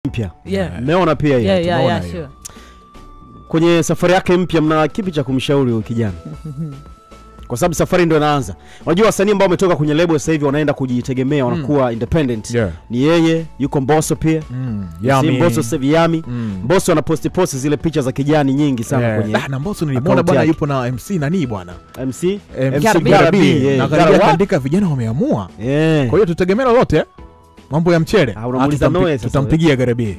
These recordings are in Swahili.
mpya. Yeah. Umeona pia hiyo? Yeah, sure. Kwenye safari yake mpya mna kipi cha kumshauri huyo kijana? Kwa sababu safari ndio inaanza. Unajua wasanii ambao wametoka kwenye label sasa hivi wanaenda kujitegemea, wanakuwa independent. Ni yeye, yuko Mbosso pia. Yami. Mbosso sasa Yami. Mbosso anapost zile picha za kijani nyingi sana kwenye. Na Mbosso nilimwona bwana yupo na MC nani bwana? MC Garabi. Na kaandika vijana wameamua. Kwa hiyo tutegemea lolote. Mambo ya mchele. Tutampigia Garabi.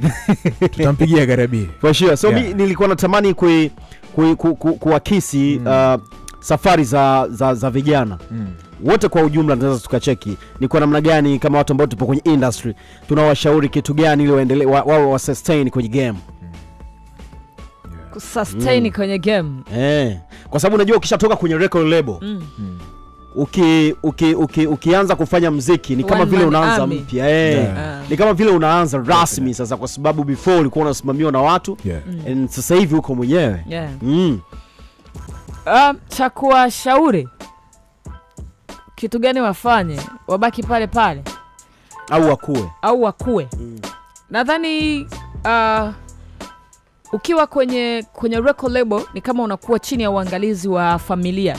Tutampigia Garabi. For sure. So mimi nilikuwa natamani kuakisi safari za vijana wote kwa ujumla. Tunaweza tukacheki ni kwa namna gani kama watu ambao tupo kwenye industry tunawashauri kitu gani ili waendelee wao sustain kwenye game. Sustain kwenye game. Kwa sababu unajua ukishatoka kwenye record label ukianza kufanya muziki ni kama vile unaanza mpya. Ni kama vile unaanza rasmi sasa, kwa sababu before ulikuwa unasimamiwa na watu and sasa hivi uko mwenyewe. Cha kuwashauri kitu gani wafanye? Wabaki pale pale au wakue? Nadhani ukiwa kwenye record label ni kama unakuwa chini ya uangalizi wa familia.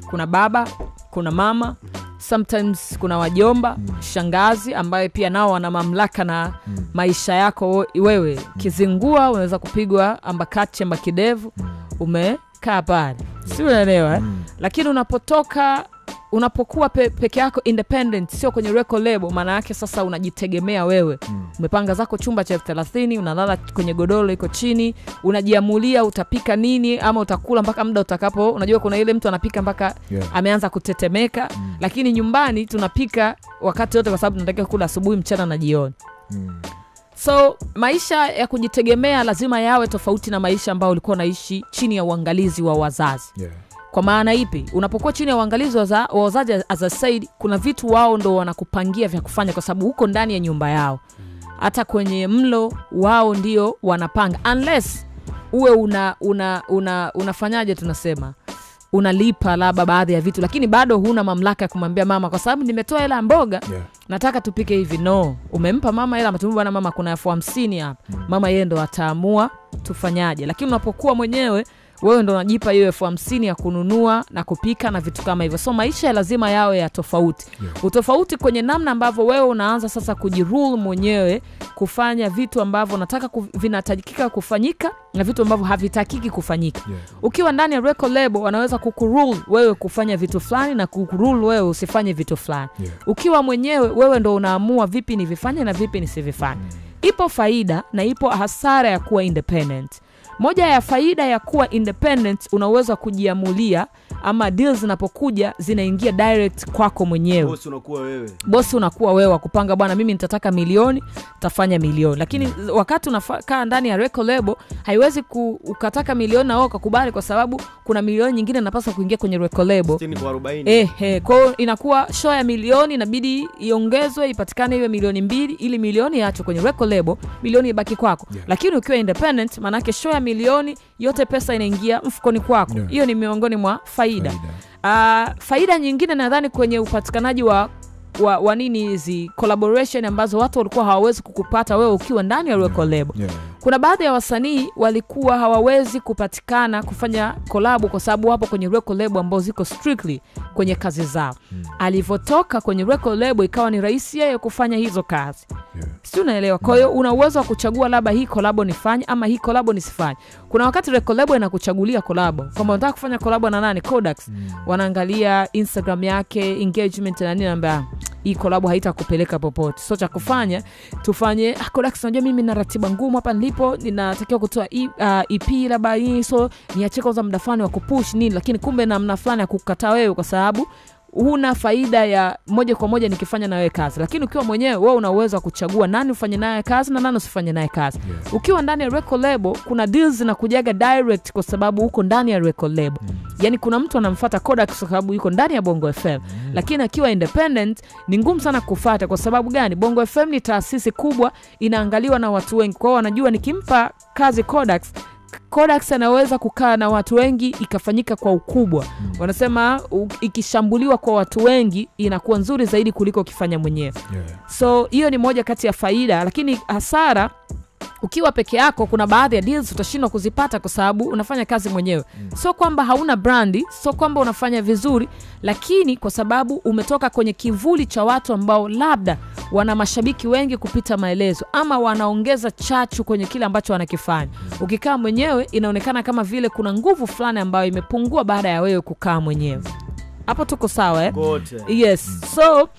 Kuna baba, kuna mama, sometimes kuna wajomba, shangazi ambaye pia nao wana mamlaka na maisha yako wewe. Kizingua unaweza kupigwa ambakati ambakidevu, umekaa pale. Si unaelewa? Lakini unapokuwa peke yako independent, sio kwenye record label, maana yake sasa unajitegemea wewe. Umepanga zako chumba cha 30, unalala kwenye godoro iko chini, unajiamulia utapika nini ama utakula mpaka muda utakapo. Unajua kuna ile mtu anapika mpaka ameanza kutetemeka, lakini nyumbani tunapika wakati wote kwa sababu tunataka kula asubuhi, mchana na jioni. So maisha ya kujitegemea lazima yawe tofauti na maisha ambayo ulikuwa unaishi chini ya uangalizi wa wazazi. Kwa maana ipi? Unapokuwa chini ya uangalizi wa wazazi, as I said, kuna vitu wao ndo wanakupangia vya kufanya kwa sababu uko ndani ya nyumba yao. Hata kwenye mlo wao ndio wanapanga, unless uwe unafanyaje tunasema unalipa labda baadhi ya vitu, lakini bado huna mamlaka ya kumwambia mama kwa sababu nimetoa hela mboga nataka tupike hivi. No, umempa mama hela, matumbo bwana mama kuna 50 hapa. Mama yeye ndo ataamua tufanyaje. Lakini unapokuwa mwenyewe wewe ndo unajipa hiyo 50 ya kununua na kupika na vitu kama hivyo. So maisha lazima yawe ya tofauti. Utofauti kwenye namna ambavyo wewe unaanza sasa kujirule mwenyewe kufanya vitu ambavyo unataka vinahitajika kufanyika na vitu ambavyo havitakiki kufanyika. Ukiwa ndani ya record label wanaweza kukurule wewe kufanya vitu fulani na kukurule wewe usifanye vitu fulani. Ukiwa mwenyewe wewe ndo unaamua vipi nivifanye na vipi nisivifanye. Ipo faida na ipo hasara ya kuwa independent. Moja ya faida ya kuwa independent, unaweza kujiamulia ama deals zinapokuja zinaingia direct kwako mwenyewe. Boss unakuwa wewe kupanga bwana mimi nitataka milioni, tafanya milioni. Lakini wakati unakaa ndani ya record label haiwezi ukataka milioni na wewe ukakubali kwa sababu kuna milioni nyingine inapaswa kuingia kwenye record label. 60 kwa 40. Kwa hiyo inakuwa show ya milioni inabidi iongezwe ipatikane iwe milioni 2 ili milioni iacho kwenye record label, milioni ibaki kwako. Lakini ukiwa independent maana yake show ya milioni yote pesa inaingia mfukoni kwako. Hiyo ni miongoni mwa faida. Faida nyingine nadhani kwenye upatikanaji wa nini hizi collaboration ambazo watu walikuwa hawawezi kukupata wewe ukiwa ndani ya record label. Kuna baadhi ya wasanii walikuwa hawawezi kupatikana kufanya collab kwa sababu wapo kwenye record label ambao ziko strictly kwenye kazi zao. Alivotoka kwenye record label ikawa ni rahisi yeye kufanya hizo kazi. Si unaelewa? Kwa hiyo una uwezo wa kuchagua labda hii collab nifanye ama hii collab nisifanye. Kuna wakati record label inakuchagulia collab. Kama unataka kufanya collab na nani, Kodax, wanaangalia Instagram yake, engagement na nini, namba hii collab haitakupeleka popote. So cha kufanya tufanye Kodax, unajua mimi na ratiba ngumu hapa nilipo, ninatakiwa kutoa EP labda hii, so niache kwanza muda fulani wa kupush nini, lakini kumbe namna fulani ya kukataa wewe kwa sababu huna faida ya moja kwa moja nikifanya na wewe kazi. Lakini ukiwa mwenyewe wewe una uwezo wa kuchagua nani ufanye naye kazi na nani usifanye naye kazi. Ukiwa ndani ya record label kuna deals zinakujaga direct kwa sababu uko ndani ya record label. Yaani kuna mtu anamfuata Kodak kwa sababu yuko ndani ya Bongo FM. Lakini akiwa independent ni ngumu sana kufuata. Kwa sababu gani? Bongo FM ni taasisi kubwa, inaangaliwa na watu wengi. Kwa hiyo wanajua nikimpa kazi Kodax anaweza kukaa na watu wengi ikafanyika kwa ukubwa. Wanasema ikishambuliwa kwa watu wengi inakuwa nzuri zaidi kuliko ukifanya mwenyewe. So hiyo ni moja kati ya faida, lakini hasara Ukiwa peke yako kuna baadhi ya deals utashindwa kuzipata kwa sababu unafanya kazi mwenyewe. Sio kwamba hauna brandi, sio kwamba unafanya vizuri, lakini kwa sababu umetoka kwenye kivuli cha watu ambao labda wana mashabiki wengi kupita maelezo ama wanaongeza chachu kwenye kile ambacho wanakifanya. Ukikaa mwenyewe inaonekana kama vile kuna nguvu fulani ambayo imepungua baada ya wewe kukaa mwenyewe. Hapo tuko sawa Yes. So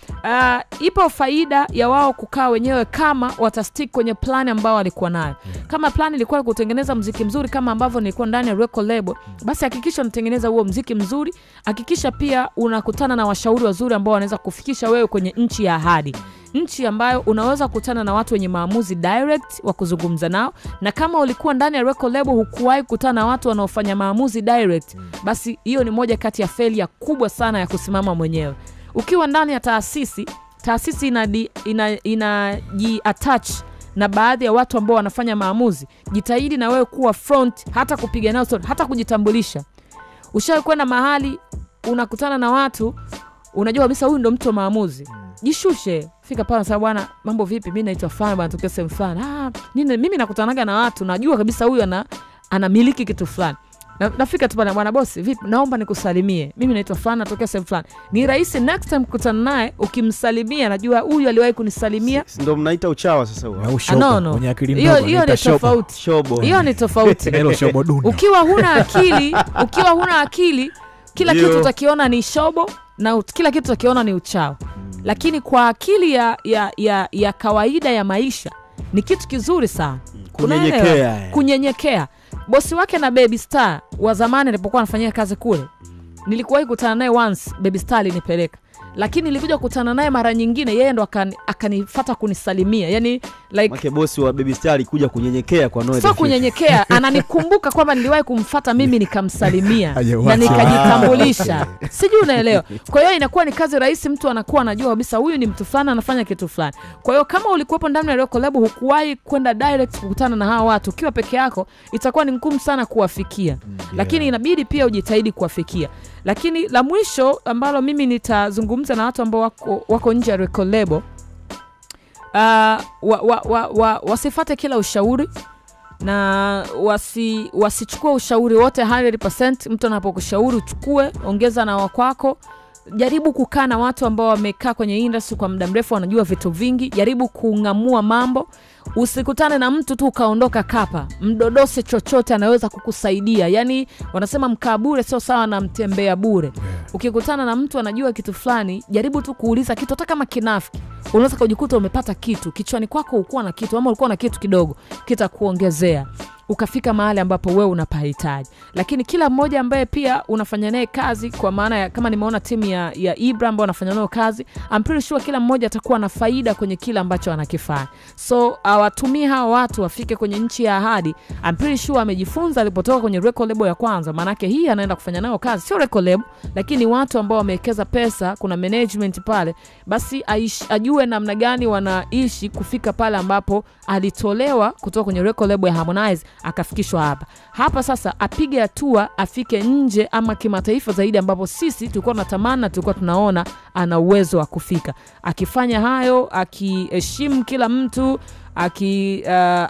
ipo faida ya wao kukaa wenyewe kama watastick kwenye plan ambao walikuwa nayo. Kama plan ilikuwa kutengeneza muziki mzuri kama ambavyo nilikuwa ndani ya record label, basi hakikisha unatengeneza huo muziki mzuri. Hakikisha pia unakutana na washauri wazuri ambao wanaweza kufikisha wewe kwenye nchi ya ahadi. Nchi ambayo unaweza kukutana na watu wenye maamuzi direct wa kuzungumza nao, na kama ulikuwa ndani ya record label hukuwahi kukutana na watu wanaofanya maamuzi direct, basi hiyo ni moja kati ya failure kubwa sana ya kusimama mwenyewe. Ukiwa ndani ya taasisi inaji-attach na baadhi ya watu ambao wanafanya maamuzi, jitahidi na wewe kuwa front, hata kupiga nao story, hata kujitambulisha. Ushawahi kwenda mahali unakutana na watu unajua kabisa huyu ndo mtu wa maamuzi, jishushe, fika pale sababu bwana mambo vipi, mimi naitwa Fan bwana tokea sehemu fulani. Mimi nakutanaga na watu najua kabisa huyu anamiliki kitu fulani. Nafika tu pale, bwana bosi vipi, naomba nikusalimie, mimi naitwa Fan natokea sehemu fulani. Ni rahisi next time kukutana naye ukimsalimia, najua huyu aliwahi kunisalimia. Ndio mnaita uchawa sasa huo. No. Hiyo ni tofauti. Hiyo ni tofauti. Ukiwa huna akili, kila kitu utakiona ni shobo na kila kitu utakiona ni uchao. Lakini kwa akili ya kawaida ya maisha ni kitu kizuri sana. Kunyenyekea. Bosi wake na Baby Star wa zamani nilipokuwa nafanyia kazi kule, nilikuwahi kukutana naye once, Baby Star alinipeleka. Lakini nilikuja kukutana naye mara nyingine, yeye ndo akanifuata kunisalimia. Yani like bosi wa Baby Star alikuja kunyenyekea kwa Noe. Sio kunyenyekea, ananikumbuka kwamba niliwahi kumfuata mimi nikamsalimia na nikajitambulisha. Sijui unaelewa. Kwa hiyo inakuwa ni kazi rahisi, mtu anakuwa anajua kabisa huyu ni mtu fulani anafanya kitu fulani. Kwa hiyo kama ulikuwepo ndani ya record label hukuwahi kwenda direct kukutana na hawa watu, ukiwa peke yako itakuwa ni ngumu sana kuwafikia. Lakini inabidi pia ujitahidi kuwafikia. Lakini la mwisho ambalo mimi nitazungumza na watu ambao wako nje ya record label, wasifate kila ushauri na wasichukue ushauri wote 100%. Mtu anapokushauri uchukue, ongeza na wakwako. Jaribu kukaa na watu ambao wamekaa kwenye industry kwa muda mrefu, wanajua vitu vingi. Jaribu kungamua mambo. Usikutane na mtu tu ukaondoka kapa. Mdodose chochote anaweza kukusaidia. Yani wanasema mkaa bure sio sawa na mtembea bure. Ukikutana na mtu anajua kitu fulani, jaribu tu kuuliza kitu hata kama kinafiki. Unaweza kujikuta umepata kitu kichwani kwako, ulikuwa na kitu ama ulikuwa na kitu kidogo, kitakuongezea ukafika mahali ambapo wewe unapahitaji. Lakini kila mmoja ambaye pia unafanya naye kazi, kwa maana ya kama nimeona timu ya Ibra ambao wanafanya nayo kazi, I'm pretty sure kila mmoja atakuwa na faida kwenye kila ambacho anakifanya. So awatumie hawa watu wafike kwenye nchi ya ahadi. I'm pretty sure amejifunza alipotoka kwenye record label ya kwanza, maana yake hii anaenda kufanya nayo kazi sio record label, lakini watu ambao wamewekeza pesa, kuna management pale, basi ajue namna gani wanaishi kufika pale ambapo alitolewa kutoka kwenye record label ya Harmonize akafikishwa hapa sasa apige hatua, afike nje ama kimataifa zaidi ambapo sisi tulikuwa tunatamani na tulikuwa tunaona ana uwezo wa kufika. Akifanya hayo, akiheshimu kila mtu,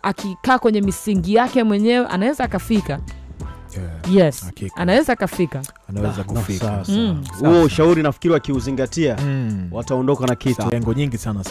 akikaa kwenye misingi yake mwenyewe, anaweza akafika. Yes, anaweza kufika. Huo ushauri nafikiri wakiuzingatia wataondoka na kitu. Lengo nyingi sana.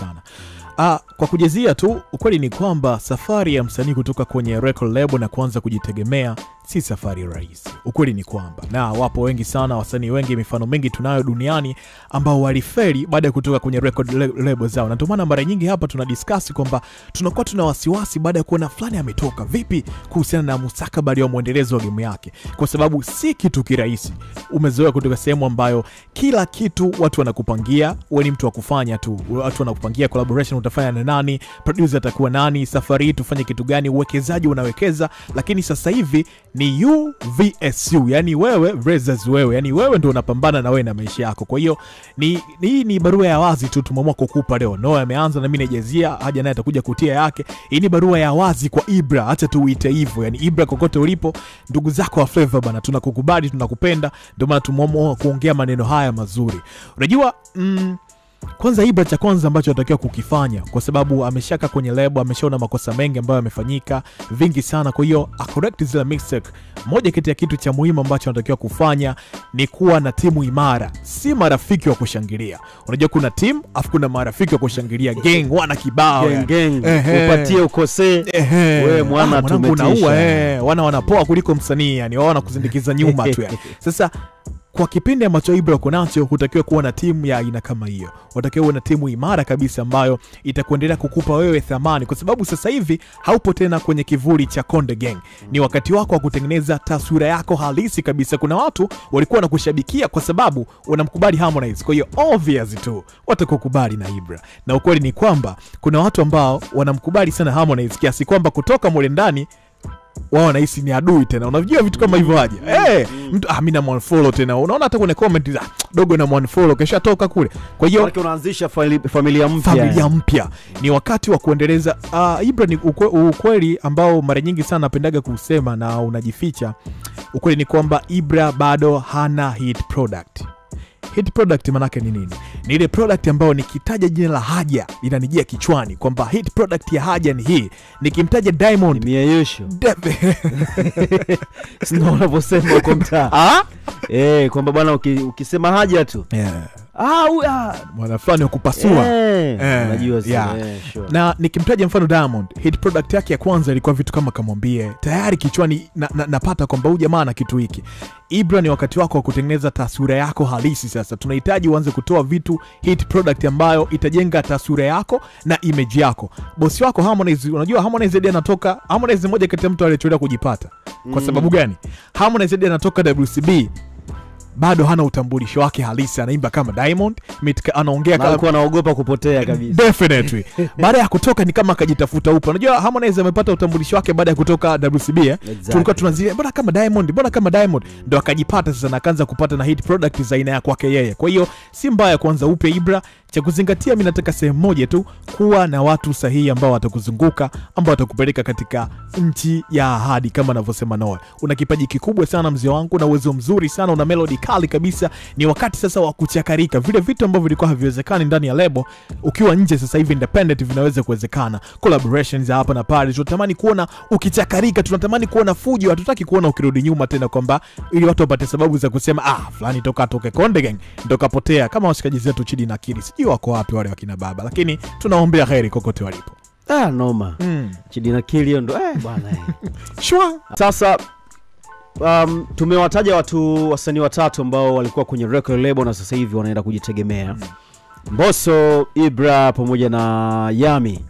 Kwa kujezia tu, ukweli ni kwamba safari ya msanii kutoka kwenye record label na kuanza kujitegemea si safari rahisi. Ukweli ni kwamba, na wapo wengi sana, wasanii wengi, mifano mingi tunayo duniani ambao walifeli baada ya kutoka kwenye record label zao. Na ndio maana mara nyingi hapa tunadiscuss kwamba tunakuwa tuna wasiwasi baada ya kuona fulani ametoka vipi kuhusiana na mustakabali wa muendelezo wa game yake, kwa sababu si kitu kirahisi. Umezoea kutoka sehemu ambayo kila kitu watu wanakupangia, wewe ni mtu wa kufanya tu. Watu wanakupangia collaboration utafanya na nani, producer atakuwa nani, safari hii tufanye kitu gani, uwekezaji unawekeza. Lakini sasa hivi ni you vs you, yani wewe versus wewe, yani wewe ndio unapambana na wewe na maisha yako. Kwa hiyo ni barua ya wazi tu tumeamua kukupa leo. Noah ameanza na mimi najezia, haja naye atakuja kutia yake. Hii ni barua ya wazi kwa Ibra, acha tuuite hivyo. Yani Ibra, kokote ulipo, ndugu zako wa Flavor bana, tunakukubali, tunakupenda, ndio maana tumeamua kuongea maneno haya mazuri. Unajua Kwanza Ibra cha kwanza ambacho anatakiwa kukifanya, kwa sababu ameshaka kwenye lebo, ameshaona makosa mengi ambayo yamefanyika vingi sana, kwa hiyo correct zile mistake. Moja kati ya kitu cha muhimu ambacho anatakiwa kufanya ni kuwa na timu imara, si marafiki wa kushangilia. Unajua kuna timu afu kuna marafiki wa kushangilia, gang wana kibao upatie ukosee wewe mwana tumetisha, wanapoa kuliko msanii, yani wao wanakuzindikiza nyuma tu yani. Sasa kwa kipindi ambacho Ibra uko nacho, hutakiwa kuwa na timu ya aina kama hiyo. Utakiwa kuwa na timu imara kabisa ambayo itakuendelea kukupa wewe thamani, kwa sababu sasa hivi haupo tena kwenye kivuli cha Konde Gang. Ni wakati wako wa kutengeneza taswira yako halisi kabisa. Kuna watu walikuwa wanakushabikia kwa sababu wanamkubali Harmonize, kwa hiyo obvious tu watakukubali na Ibra. Na ukweli ni kwamba kuna watu ambao wanamkubali sana Harmonize kiasi kwamba kutoka mule ndani wao wanahisi ni adui tena. Unajua vitu kama hivyo aje. Mtu mimi na unfollow tena. Unaona hata kwenye comment dogo na unfollow kesha toka kule. Kwa hiyo unaanzisha familia mpya. Ni wakati wa kuendeleza Ibra. Ni ukweli ambao mara nyingi sana napendaga kusema na unajificha. Ukweli ni kwamba Ibra bado hana hit product. Hit product manake ni nini? Ni ile product ambayo nikitaja jina la Haja inanijia kichwani kwamba hit product ya Haja ni hii. Nikimtaja Diamond ni Yeyusho. Sio unaposema uko mtaa. Kwamba bwana ukisema Haja tu. Mwanafani wa kupasua. Unajua sure. Na nikimtaja mfano Diamond, hit product yake ya kwanza ilikuwa vitu kama Kamwambie. Tayari kichwani napata kwamba huyu jamaa na kitu hiki. Ibra, ni wakati wako wa kutengeneza taswira yako halisi sasa. Tunahitaji uanze kutoa vitu hit product ambayo itajenga taswira yako na image yako. Bosi wako Harmonize, unajua Harmonize ndiye anatoka, Harmonize mmoja kati ya mtu aliyechoenda kujipata. Kwa sababu gani? Harmonize ndiye anatoka WCB, bado hana utambulisho wake halisi, anaimba kama Diamond, anaongea kama alikuwa anaogopa kupotea kabisa. Definitely. Baada ya kutoka ni kama akajitafuta upo. Unajua Harmonize amepata utambulisho wake baada ya kutoka WCB. Exactly. Tulikuwa tunazile mbona kama Diamond, ndo akajipata sasa na akaanza kupata na hit product za aina ya kwake yeye. Kwa hiyo si mbaya kwanza upe Ibra. Cha kuzingatia mimi nataka sehemu moja tu, kuwa na watu sahihi ambao watakuzunguka, ambao watakupeleka katika nchi ya ahadi kama anavyosema Noah. Una kipaji kikubwa sana mzee wangu, na uwezo mzuri sana, una melody kali kabisa. Ni wakati sasa wa kuchakarika. Vile vitu ambavyo vilikuwa haviwezekani ndani ya lebo, ukiwa nje sasa hivi independent vinaweza kuwezekana. Collaborations hapa na pale. Tunatamani kuona ukichakarika, tunatamani kuona fujo, hatutaki kuona ukirudi nyuma tena, kwamba ili watu wapate sababu za kusema fulani toke Konde Gang ndo kapotea, kama washikaji zetu Chidi na Kiri. Sijui wako wapi wale wakina baba, lakini tunaombea heri kokote walipo. Noma. Chidi na Kiri ndo bwana Shwa. Sasa tumewataja wasanii watatu ambao walikuwa kwenye record label na sasa hivi wanaenda kujitegemea. Mbosso, Ibra pamoja na Yami.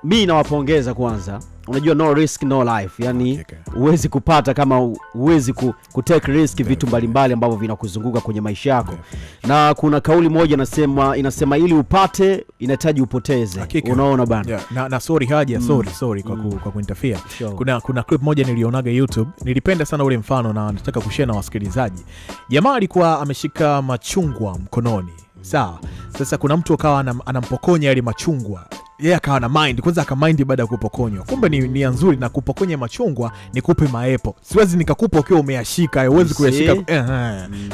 Mimi nawapongeza kwanza. Unajua no risk no life. Yani huwezi kupata kama huwezi kutake risk vitu mbalimbali ambavyo vinakuzunguka kwenye maisha yako. Na kuna kauli moja inasema ili upate inahitaji upoteze. Unaona bana. Na sorry Haja, sorry kwa kuinterfere. Sure. Kuna clip moja nilionaga YouTube. Nilipenda sana ule mfano na nataka kushare na wasikilizaji. Jamaa alikuwa ameshika machungwa mkononi. Sawa. Sasa kuna mtu akawa anampokonya yale machungwa. Yeye akawa na mind, kwanza akamind baada ya kupokonywa. Kumbe ni nzuri, na kupokonya machungwa ni kupe maepo. Siwezi nikakupa ukiwa umeyashika, huwezi kuyashika.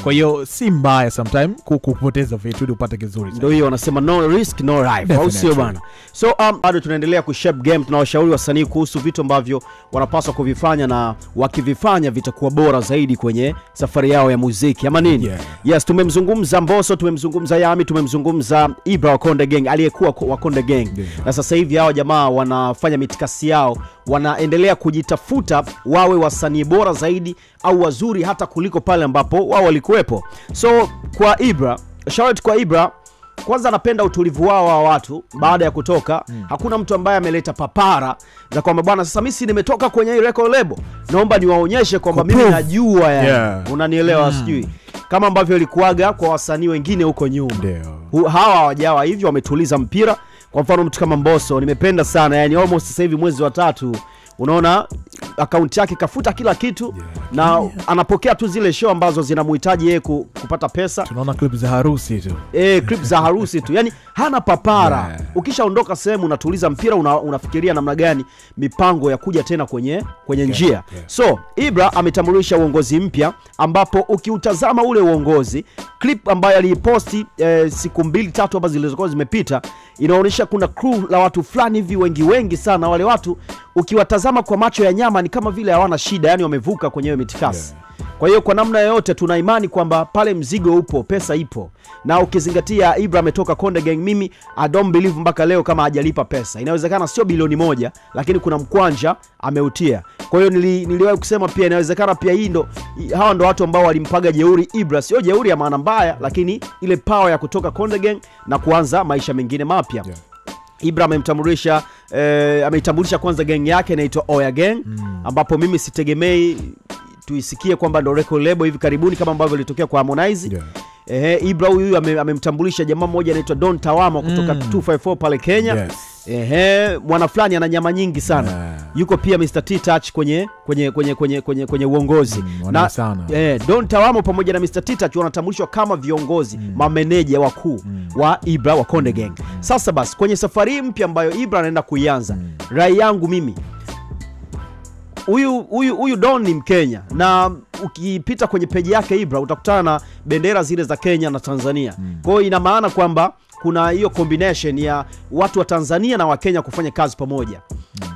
Kwa hiyo si mbaya sometimes kupoteza vitu ili upate kizuri. Ndio hiyo wanasema no risk no life. Au sio bana? So bado tunaendelea kushape game, tunawashauri wasanii kuhusu vitu ambavyo wanapaswa kuvifanya, na wakivifanya vitakuwa bora zaidi kwenye safari yao ya muziki. Ama nini? Yes, tumemzungumza Mbosso, tumemzungumza Yami, tumemzungumza Ibra wa Konde Gang, aliyekuwa wa Konde Gang. Na sasa hivi hao jamaa wanafanya mitikasi yao, wanaendelea kujitafuta wawe wasanii bora zaidi au wazuri hata kuliko pale ambapo wao walikuwepo. So kwa Ibra, shout out kwa Ibra, kwanza napenda utulivu wao wa watu baada ya kutoka. Hakuna mtu ambaye ameleta papara za kwamba bwana sasa mimi nimetoka kwenye hii record label, naomba niwaonyeshe kwamba mimi najua yani. Unanielewa sijui. Kama ambavyo ilikuwaga kwa wasanii wengine huko nyuma. Hawa hawajawa hivyo, wametuliza mpira. Kwa mfano mtu kama Mbosso nimependa sana, yani almost sasa hivi mwezi wa 3 unaona account yake kafuta kila kitu, na anapokea tu zile show ambazo zinamhitaji yeye kupata pesa. Tunaona clip za harusi tu. Clip za harusi tu. Yani hana papara. Ukishaondoka sehemu unatuliza mpira, unafikiria namna gani mipango ya kuja tena kwenye njia. So Ibra ametambulisha uongozi mpya, ambapo ukiutazama ule uongozi, clip ambayo aliposti siku 2-3 ambazo zilizokuwa zimepita, inaonyesha kuna crew la watu fulani hivi wengi sana. Wale watu ukiwatazama kwa macho ya nyama ni kama vile hawana shida, yani wamevuka kwenye hiyo mitikasi. Kwa hiyo kwa namna yoyote tuna imani kwamba pale mzigo upo, pesa ipo. Na ukizingatia Ibra ametoka Konde Gang, mimi I don't believe mpaka leo kama hajalipa pesa. Inawezekana sio bilioni 1, lakini kuna mkwanja ameutia. Kwa hiyo niliwahi kusema pia inawezekana pia hawa ndo watu ambao walimpaga jeuri Ibra. Sio jeuri ya maana mbaya, lakini ile power ya kutoka Konde Gang na kuanza maisha mengine mapya. Ibra ameitambulisha kwanza gang yake inaitwa Oya Gang, ambapo mimi sitegemei tuisikie kwamba ndo record label hivi karibuni kama ambavyo ilitokea kwa Harmonize. Ibra huyu amemtambulisha jamaa mmoja anaitwa Don Tawamo kutoka 254 pale Kenya. Mwana fulani ana nyama nyingi sana. Yuko pia Mr. T Touch kwenye uongozi. Na Don Tawamo pamoja na Mr. T Touch wanatambulishwa kama viongozi, mameneja wakuu wa Ibra wa Konde Gang. Sasa basi kwenye safari mpya ambayo Ibra anaenda kuianza, rai yangu mimi, huyu Don ni Mkenya, na ukipita kwenye peji yake Ibra utakutana na bendera zile za Kenya na Tanzania. Kwa hiyo ina maana kwamba kuna hiyo combination ya watu wa Tanzania na wa Kenya kufanya kazi pamoja.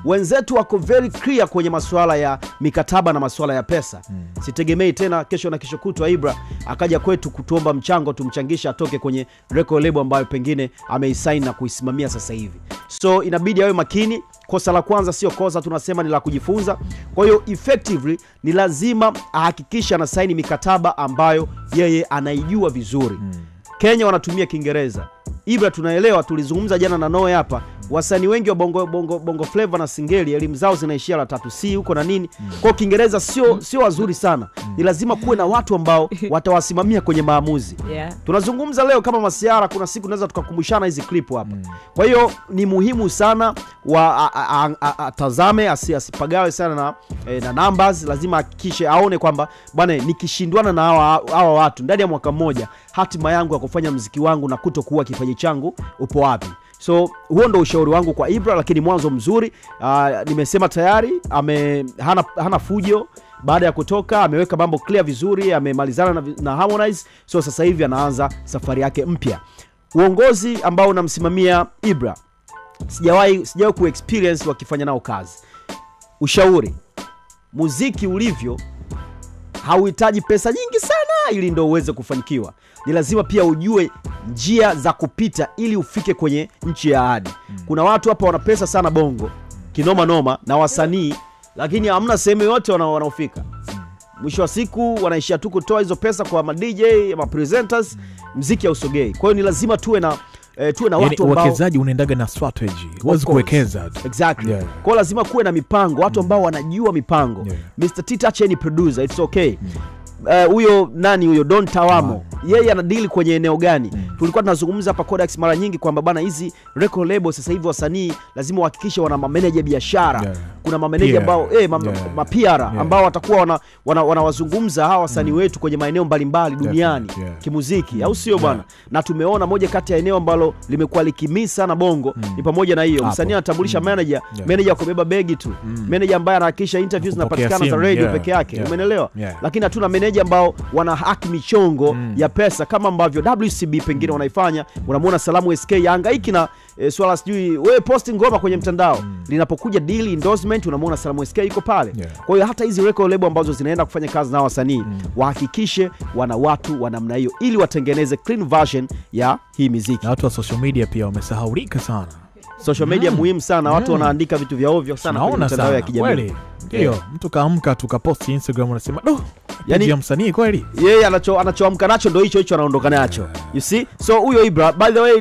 Wenzetu wako very clear kwenye masuala ya mikataba na masuala ya pesa. Sitegemei tena kesho na kesho kutwa Ibra akaja kwetu kutuomba mchango tumchangisha atoke kwenye record label ambayo pengine ameisign na kuisimamia sasa hivi. So inabidi awe makini. Kosa la kwanza sio kosa, tunasema ni la kujifunza. Kwa hiyo effectively ni lazima ahakikisha ana sign mikataba ambayo yeye anaijua vizuri. Kenya wanatumia Kiingereza. Ibra tunaelewa, tulizungumza jana na Noe hapa, wasanii wengi wa bongo flavor na singeli elimu zao zinaishia la 3C huko na nini. Kwa Kiingereza sio wazuri sana. Ni lazima kuwe na watu ambao watawasimamia kwenye maamuzi. Tunazungumza leo kama masiara, kuna siku tunaweza tukakumbushana hizi clip hapa. Kwa hiyo ni muhimu sana atazame, asipagawe sana na numbers. Lazima hakikishe aone kwamba bwana, nikishindwana na hawa watu ndani ya mwaka mmoja, hatima yangu ya kufanya muziki wangu na kutokuwa kipaji changu upo wapi? So huo ndo ushauri wangu kwa Ibra, lakini mwanzo mzuri. Nimesema tayari hana fujo. Baada ya kutoka ameweka mambo clear vizuri, amemalizana na Harmonize. So sasa hivi anaanza safari yake mpya. Uongozi ambao unamsimamia Ibra, sijawahi kuexperience wakifanya nao kazi. Ushauri, muziki ulivyo hauhitaji pesa nyingi sana ili ndo uweze kufanikiwa. Ni lazima pia ujue njia za kupita ili ufike kwenye nchi ya ahadi. Kuna watu hapa wana pesa sana bongo, kinoma noma, na wasanii, lakini hamna sehemu yote wanaofika. Mwisho wa siku wanaishia tu kutoa hizo pesa kwa ma DJ, ma presenters, muziki hausogei. Kwa hiyo ni lazima tuwe na watu ambao uwekezaji unaendaga na strategy. Huwezi kuwekeza. Exactly. Kwa lazima kuwe na mipango, watu ambao wanajua mipango. Mr. T Touch ni producer, it's okay. Huyo nani huyo Don Tawamo, yeye anadeal kwenye eneo gani? Tulikuwa tunazungumza hapa Kodax mara nyingi kwamba bana, hizi record label sasa hivi wasanii lazima wahakikishe wana manager biashara. Kuna manager ambao PR ambao watakuwa wanawazungumza hawa wasanii wetu kwenye maeneo mbalimbali duniani kimuziki, au sio bwana? Na tumeona moja kati ya eneo ambalo limekuwa likimisa sana bongo ni pamoja na hiyo. Msanii anatambulisha manager kubeba begi tu, manager ambaye anahakikisha interviews zinapatikana za radio peke yake, umeelewa? Lakini hatuna manager ambao wana haki michongo ya pesa kama ambavyo WCB pengine wanaifanya. Unamuona Salamu SK hangaiki na swala sijui wewe posting ngoma kwenye mtandao, linapokuja deal endorsement unamuona Salamu SK yuko pale. Kwa hiyo hata hizi record label ambazo zinaenda kufanya kazi na wasanii wahakikishe wana watu wa namna hiyo ili watengeneze clean version ya hii muziki. Na watu wa social media pia wamesahaulika sana. Social media muhimu sana, watu wanaandika vitu vya ovyo sana kwenye mitandao ya kijamii. Ndio, mtu kaamka tukapost Instagram unasema yani msanii kweli. Yeye anachoamka nacho ndio hicho anaondoka nacho. You see? So huyo Ibra, by the way,